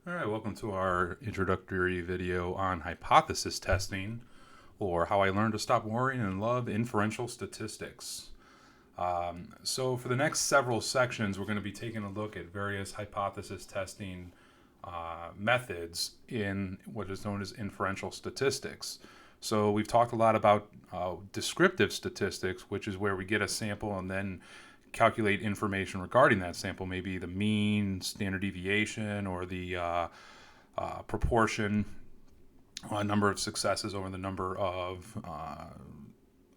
All right, welcome to our introductory video on hypothesis testing, or how I learned to stop worrying and love inferential statistics. So for the next several sections, we're going to be taking a look at various hypothesis testing methods in what is known as inferential statistics. So we've talked a lot about descriptive statistics, which is where we get a sample and then calculate information regarding that sample, maybe the mean, standard deviation, or the proportion, number of successes over the number of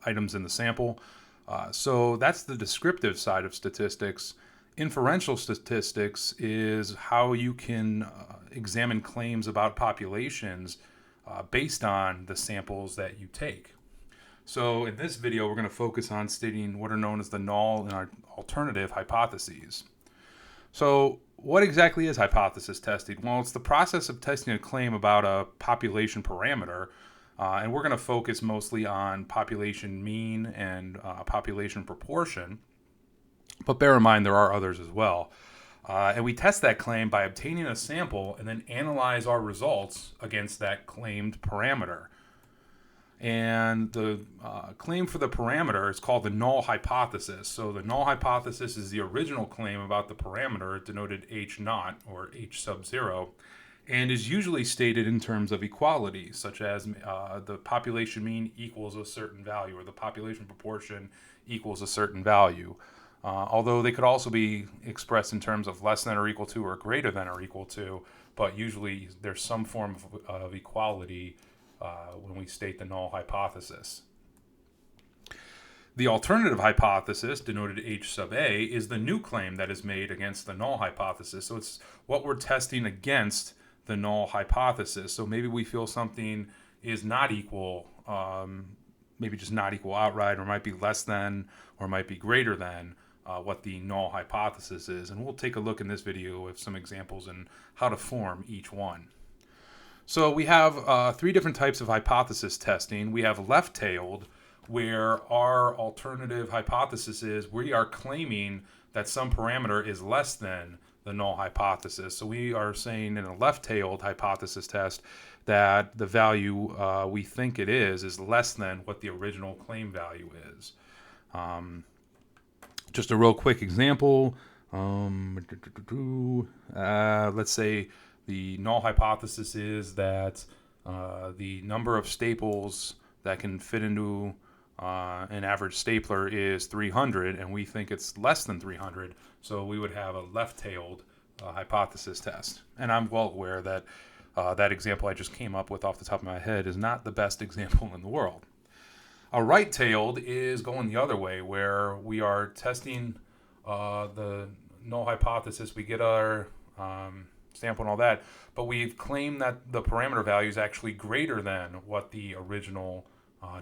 items in the sample. So that's the descriptive side of statistics. Inferential statistics is how you can examine claims about populations based on the samples that you take. So in this video, we're going to focus on stating what are known as the null and alternative hypotheses. So what exactly is hypothesis testing? Well, it's the process of testing a claim about a population parameter, and we're going to focus mostly on population mean and population proportion, but bear in mind there are others as well. And we test that claim by obtaining a sample and then analyze our results against that claimed parameter. And the claim for the parameter is called the null hypothesis. So the null hypothesis is the original claim about the parameter, denoted h naught or h sub 0, and is usually stated in terms of equality, such as the population mean equals a certain value, or the population proportion equals a certain value. Although they could also be expressed in terms of less than or equal to or greater than or equal to, but usually there's some form of equality when we state the null hypothesis. The alternative hypothesis, denoted h sub a, is the new claim that is made against the null hypothesis. So it's what we're testing against the null hypothesis. So maybe we feel something is not equal, maybe just not equal outright, or might be less than, or might be greater than what the null hypothesis is. And we'll take a look in this video with some examples and how to form each one. So we have three different types of hypothesis testing. We have left-tailed, where our alternative hypothesis is we are claiming that some parameter is less than the null hypothesis. So we are saying in a left-tailed hypothesis test that the value we think it is less than what the original claim value is. Just a real quick example. Let's say the null hypothesis is that the number of staples that can fit into an average stapler is 300, and we think it's less than 300, so we would have a left-tailed hypothesis test. And I'm well aware that that example I just came up with off the top of my head is not the best example in the world. A right-tailed is going the other way, where we are testing the null hypothesis. We get our sample and all that, but we've claimed that the parameter value is actually greater than what the original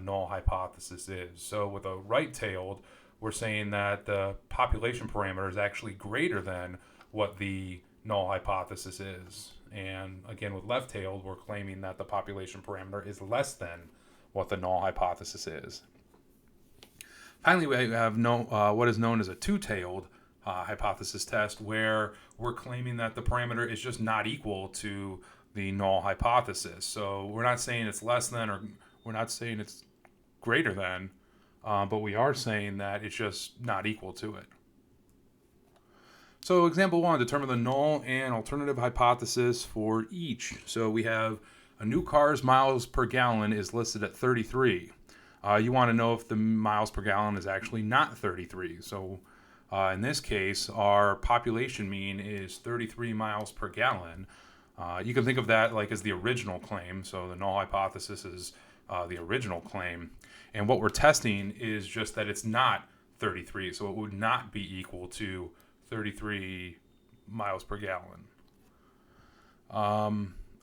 null hypothesis is. So with a right-tailed, we're saying that the population parameter is actually greater than what the null hypothesis is. And again, with left-tailed, we're claiming that the population parameter is less than what the null hypothesis is. Finally, we have what is known as a two-tailed hypothesis test, where we're claiming that the parameter is just not equal to the null hypothesis. So we're not saying it's less than, or we're not saying it's greater than, but we are saying that it's just not equal to it. So example one, determine the null and alternative hypothesis for each. So we have a new car's miles per gallon is listed at 33. You want to know if the miles per gallon is actually not 33. So in this case, our population mean is 33 miles per gallon. You can think of that like as the original claim. So the null hypothesis is the original claim. And what we're testing is just that it's not 33. So it would not be equal to 33 miles per gallon.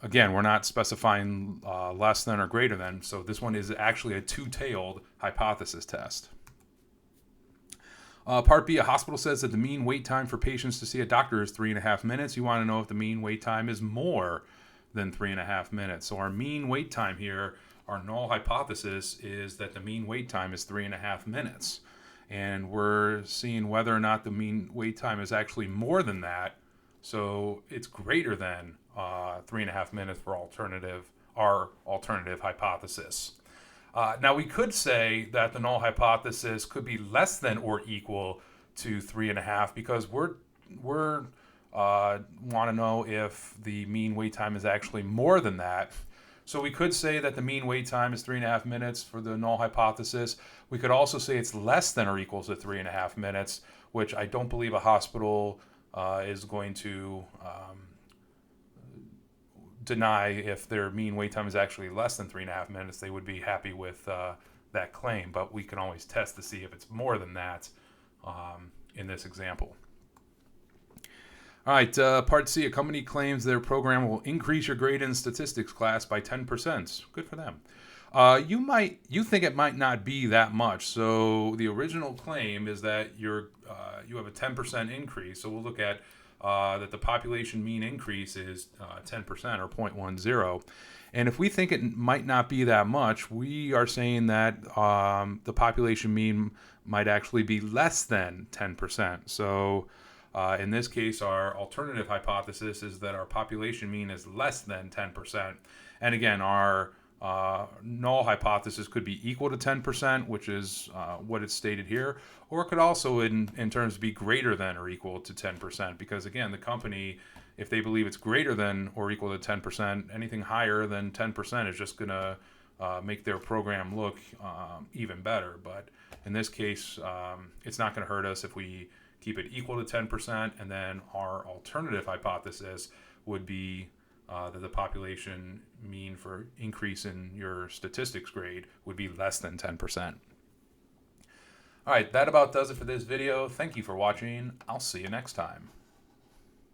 Again, we're not specifying less than or greater than. So this one is actually a two-tailed hypothesis test. Part B, a hospital says that the mean wait time for patients to see a doctor is 3.5 minutes. You want to know if the mean wait time is more than 3.5 minutes. So our mean wait time here, our null hypothesis, is that the mean wait time is 3.5 minutes. And we're seeing whether or not the mean wait time is actually more than that So it's greater than 3.5 minutes for our alternative hypothesis. Now we could say that the null hypothesis could be less than or equal to 3.5 because we're want to know if the mean wait time is actually more than that. So we could say that the mean wait time is 3.5 minutes for the null hypothesis. We could also say it's less than or equal to 3.5 minutes, which I don't believe a hospital is going to deny. If their mean wait time is actually less than 3.5 minutes, they would be happy with that claim. But we can always test to see if it's more than that in this example. All right, part C, a company claims their program will increase your grade in statistics class by 10%. Good for them. You think it might not be that much. So the original claim is that you have a 10% increase. So we'll look at that the population mean increase is 10% or 0.10. And if we think it might not be that much, we are saying that the population mean might actually be less than 10%. So in this case, our alternative hypothesis is that our population mean is less than 10%. And again, our null hypothesis could be equal to 10%, which is what it's stated here, or it could also in terms be greater than or equal to 10%, because again, the company, if they believe it's greater than or equal to 10%, anything higher than 10% is just going to make their program look even better. But in this case, it's not going to hurt us if we keep it equal to 10%, and then our alternative hypothesis would be that the population mean for increase in your statistics grade would be less than 10%. All right, that about does it for this video. Thank you for watching. I'll see you next time.